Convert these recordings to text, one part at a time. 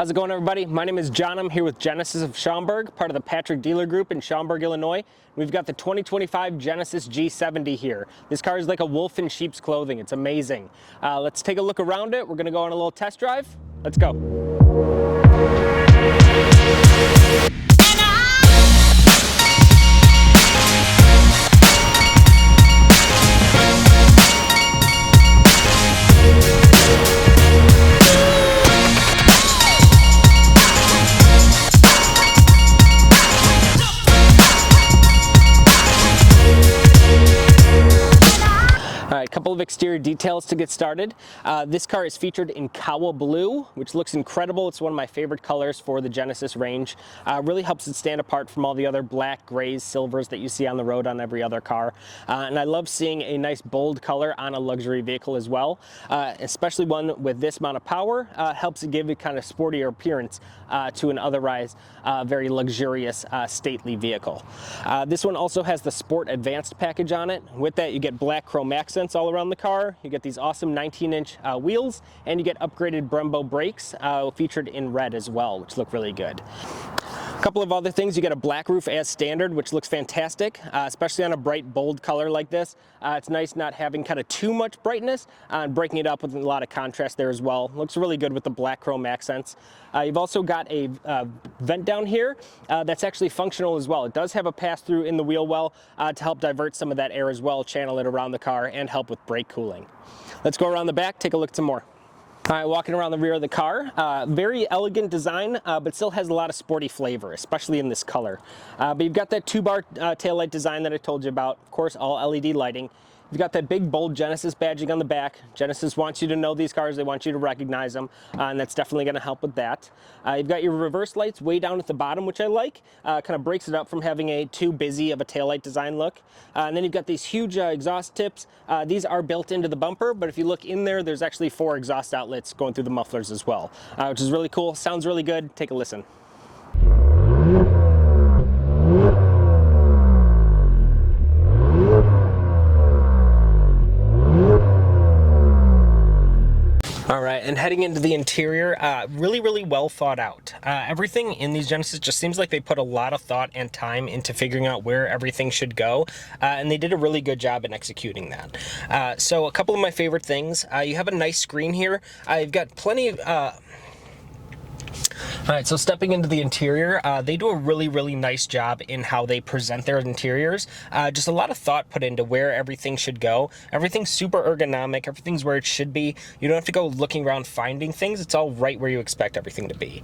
How's it going, everybody? My name is John. I'm here with Genesis of Schaumburg, part of the Patrick Dealer Group in Schaumburg, Illinois. We've got the 2025 Genesis G70 here. This car is like a wolf in sheep's clothing. It's amazing. Let's take a look around it. We're going to go on a little test drive. Let's go. A couple of exterior details to get started. This car is featured in Kawah Blue, which looks incredible. It's one of my favorite colors for the Genesis range. Really helps it stand apart from all the other black, grays, silvers that you see on the road on every other car. And I love seeing a nice bold color on a luxury vehicle as well, especially one with this amount of power. Helps it give a kind of sportier appearance to an otherwise very luxurious, stately vehicle. This one also has the Sport Advanced package on it. With that, you get black chrome accents all around the car. You get these awesome 19-inch wheels, and you get upgraded Brembo brakes featured in red as well, which look really good. A couple of other things, you get a black roof as standard, which looks fantastic, especially on a bright, bold color like this. It's nice not having kind of too much brightness and breaking it up with a lot of contrast there as well. Looks really good with the black chrome accents. You've also got a vent down here that's actually functional as well. It does have a pass-through in the wheel well to help divert some of that air as well, channel it around the car, and help with brake cooling. Let's go around the back, take a look at some more. All right, walking around the rear of the car, very elegant design, but still has a lot of sporty flavor, especially in this color. But you've got that 2-bar taillight design that I told you about, of course, all LED lighting. You've got that big, bold Genesis badging on the back. Genesis wants you to know these cars. They want you to recognize them, and that's definitely going to help with that. You've got your reverse lights way down at the bottom, which I like. Kind of breaks it up from having a too busy of a taillight design look. And then you've got these huge exhaust tips. These are built into the bumper, but if you look in there, there's actually 4 exhaust outlets going through the mufflers as well, which is really cool. Sounds really good. Take a listen. All right, and heading into the interior, really well thought out. Everything in these Genesis just seems like they put a lot of thought and time into figuring out where everything should go, and they did a really good job in executing that. So a couple of my favorite things, you have a nice screen here. You've got plenty of... All right, so stepping into the interior, they do a really nice job in how they present their interiors. Just a lot of thought put into where everything should go. Everything's super ergonomic. Everything's where it should be. You don't have to go looking around finding things. It's all right where you expect everything to be.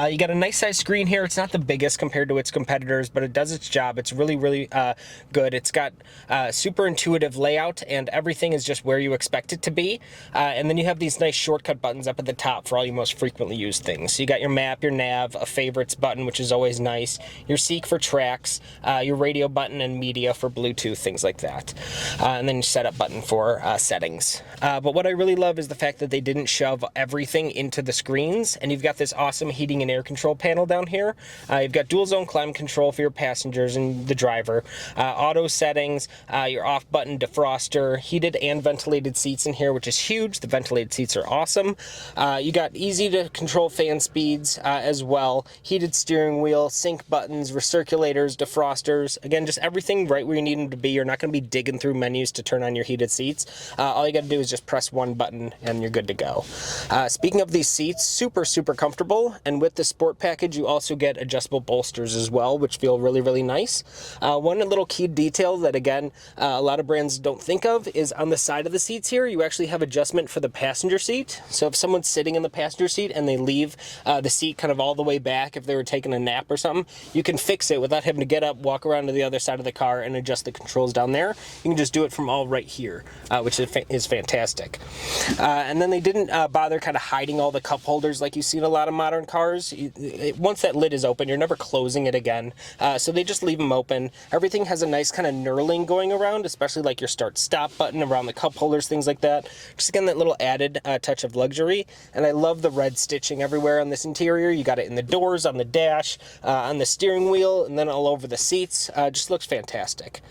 You got a nice size screen here. It's not the biggest compared to its competitors, but it does its job. It's really good. It's got super intuitive layout, and everything is just where you expect it to be. And then you have these nice shortcut buttons up at the top for all your most frequently used things. So you got your map, your nav, a favorites button, which is always nice, your seek for tracks, your radio button and media for Bluetooth, things like that. And then your setup button for settings. But what I really love is the fact that they didn't shove everything into the screens, and you've got this awesome heating and air control panel down here. You've got dual zone climate control for your passengers and the driver, auto settings, your off button defroster, heated and ventilated seats in here, which is huge. The ventilated seats are awesome. You got easy to control fan speeds as well, heated steering wheel, sync buttons, recirculators, defrosters, again, just everything right where you need them to be. You're not going to be digging through menus to turn on your heated seats. All you got to do is just press one button and you're good to go. Speaking of these seats, super comfortable, and with the sport package you also get adjustable bolsters as well, which feel really nice. One little key detail that again a lot of brands don't think of is on the side of the seats here you actually have adjustment for the passenger seat. So if someone's sitting in the passenger seat and they leave the seat kind of all the way back, if they were taking a nap or something, you can fix it without having to get up, walk around to the other side of the car and adjust the controls down there. You can just do it from all right here, which is fantastic. And then they didn't bother kind of hiding all the cup holders like you see in a lot of modern cars. Once that lid is open, you're never closing it again. So they just leave them open. Everything has a nice kind of knurling going around, especially like your start-stop button around the cup holders, things like that. Just again, that little added touch of luxury. And I love the red stitching everywhere on this interior. You got it in the doors, on the dash, on the steering wheel, and then all over the seats. Just looks fantastic.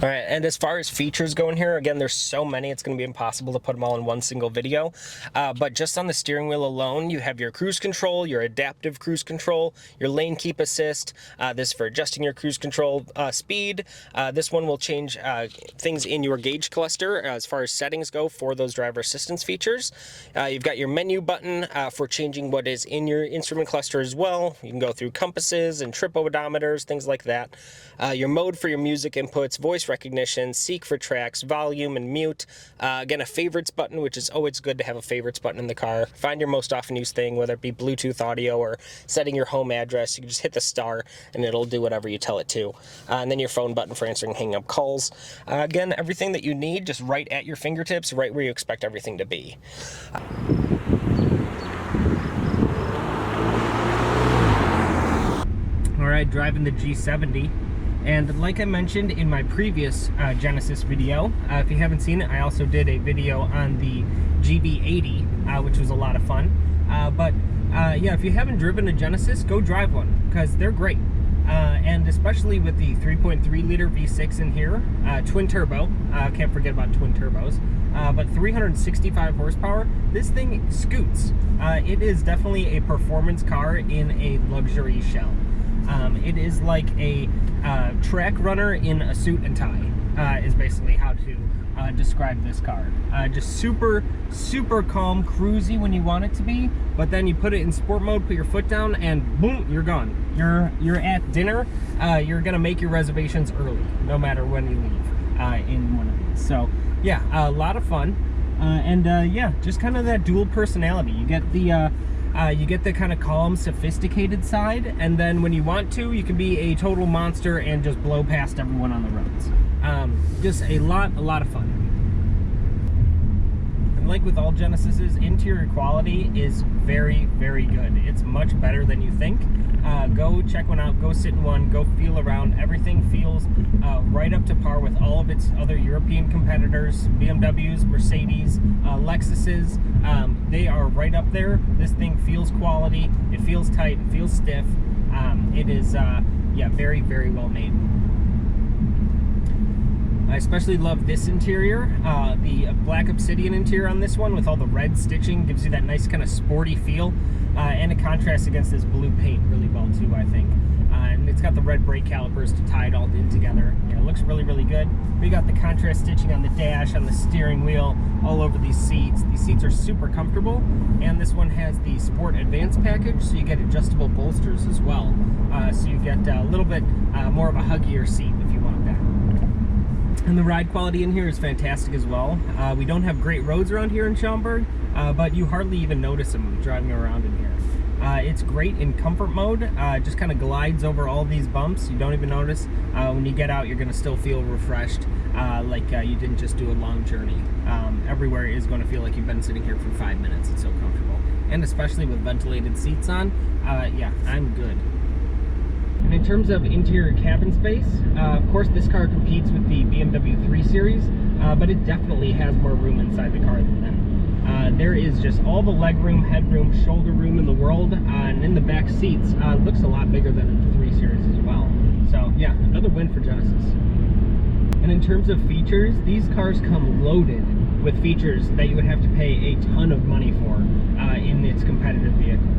All right, and as far as features go in here, again, there's so many, it's going to be impossible to put them all in one single video. But just on the steering wheel alone, you have your cruise control, your adaptive cruise control, your lane keep assist, this for adjusting your cruise control speed. This one will change things in your gauge cluster as far as settings go for those driver assistance features. You've got your menu button for changing what is in your instrument cluster as well. You can go through compasses and trip odometers, things like that. Your mode for your music inputs, voice recognition, seek for tracks, volume, and mute. Again, a favorites button, which is always good to have a favorites button in the car. Find your most often used thing, whether it be Bluetooth audio or setting your home address. You can just hit the star and it'll do whatever you tell it to. And then your phone button for answering and hanging up calls. Again, everything that you need just right at your fingertips, right where you expect everything to be. All right, driving the G70. And like I mentioned in my previous Genesis video, if you haven't seen it, I also did a video on the GB80, which was a lot of fun. Yeah, if you haven't driven a Genesis, go drive one, because they're great. And especially with the 3.3 liter V6 in here, twin turbo, can't forget about twin turbos, but 365 horsepower, this thing scoots. It is definitely a performance car in a luxury shell. It is like a track runner in a suit and tie, is basically how to describe this car. Just super calm, cruisy when you want it to be, but then you put it in sport mode, put your foot down, and boom, you're gone. You're at dinner. You're gonna make your reservations early, no matter when you leave in one of these. So yeah, a lot of fun, and yeah, just kind of that dual personality. You get the kind of calm, sophisticated side, and then when you want to, you can be a total monster and just blow past everyone on the roads. Just a lot of fun. And like with all Genesises, interior quality is very good. It's much better than you think. Go check one out, go sit in one, go feel around. Everything feels right up to par with all of its other European competitors, BMWs, Mercedes, Lexuses. They are right up there. This thing feels quality, it feels tight, it feels stiff. It is, yeah, very well made. I especially love this interior. The black obsidian interior on this one with all the red stitching gives you that nice kind of sporty feel, and it contrasts against this blue paint really well too, I think. And it's got the red brake calipers to tie it all in together. You know, it looks really good. We got the contrast stitching on the dash, on the steering wheel, all over these seats. These seats are super comfortable, and this one has the Sport Advanced package, so you get adjustable bolsters as well. So you get a little bit more of a huggier seat if you want that. And the ride quality in here is fantastic as well. We don't have great roads around here in Schaumburg, but you hardly even notice them driving around in here. It's great in comfort mode, just kind of glides over all these bumps. You don't even notice. When you get out, you're going to still feel refreshed, like you didn't just do a long journey. Everywhere is going to feel like you've been sitting here for 5 minutes. It's so comfortable. And especially with ventilated seats on, yeah, I'm good. And in terms of interior cabin space, of course this car competes with the BMW 3 Series, but it definitely has more room inside the car than them. There is just all the legroom, headroom, shoulder room in the world, and in the back seats, looks a lot bigger than the 3 Series as well. So yeah, another win for Genesis. And in terms of features, these cars come loaded with features that you would have to pay a ton of money for in its competitive vehicles.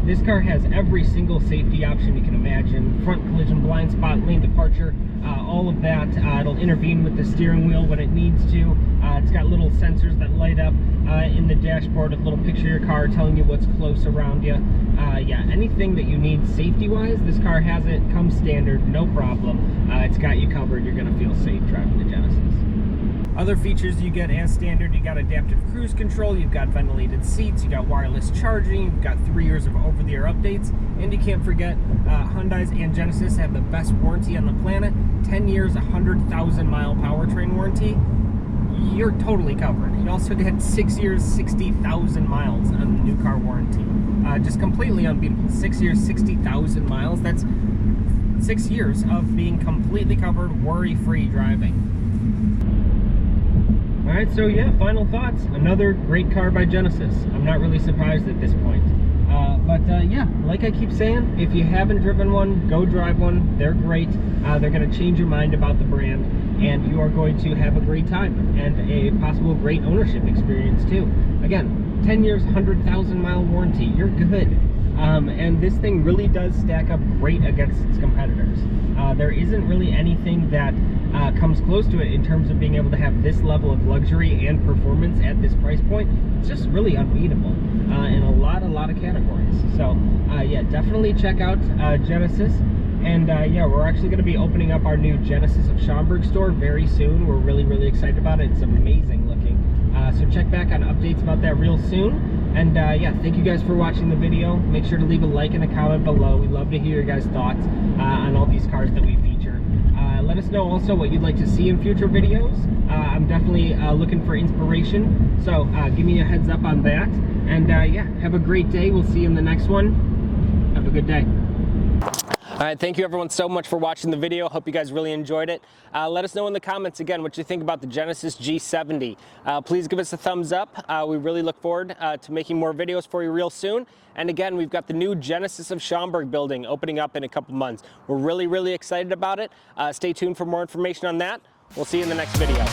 This car has every single safety option you can imagine: front collision blind spot, lane departure, all of that. It'll intervene with the steering wheel when it needs to. It's got little sensors that light up in the dashboard, a little picture of your car telling you what's close around you. Yeah, anything that you need safety-wise, this car has it. Comes standard, no problem. It's got you covered. You're going to feel safe driving the Genesis. Other features you get as standard: you got adaptive cruise control, you've got ventilated seats, you got wireless charging, you've got 3 years of over-the-air updates, and you can't forget Hyundai's and Genesis have the best warranty on the planet. 10 years, 100,000-mile powertrain warranty. You're totally covered. You also get 6 years, 60,000 miles on the new car warranty. Just completely unbeatable. 6 years, 60,000 miles. That's 6 years of being completely covered, worry-free driving. Alright, so yeah, final thoughts. Another great car by Genesis. I'm not really surprised at this point. Yeah, like I keep saying, if you haven't driven one, go drive one. They're great. They're going to change your mind about the brand, and you are going to have a great time and a possible great ownership experience too. Again, 10 years, 100,000 mile warranty. You're good. And this thing really does stack up great against its competitors. There isn't really anything that comes close to it in terms of being able to have this level of luxury and performance at this price point. It's just really unbeatable in a lot of categories. So yeah, definitely check out Genesis. And yeah, we're actually going to be opening up our new Genesis of Schaumburg store very soon. We're really excited about it. It's amazing looking. So check back on updates about that real soon. And yeah, thank you guys for watching the video. Make sure to leave a like and a comment below. We'd love to hear your guys' thoughts on all these cars that we feature. Let us know also what you'd like to see in future videos. I'm definitely looking for inspiration, so give me a heads up on that. And yeah, have a great day. We'll see you in the next one. Have a good day. All right, thank you everyone so much for watching the video. Hope you guys really enjoyed it. Let us know in the comments again what you think about the Genesis G70. Please give us a thumbs up. We really look forward to making more videos for you real soon. And again, we've got the new Genesis of Schaumburg building opening up in a couple months. We're really excited about it. Stay tuned for more information on that. We'll see you in the next video.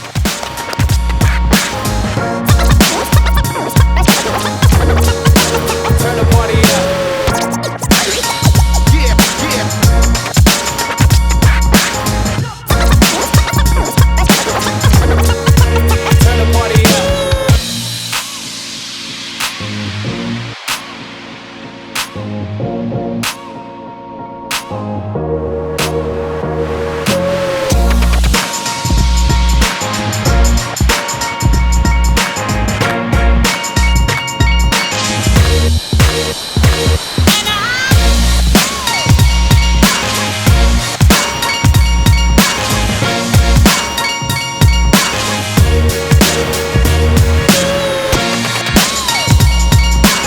Turn the party up. Turn the party up.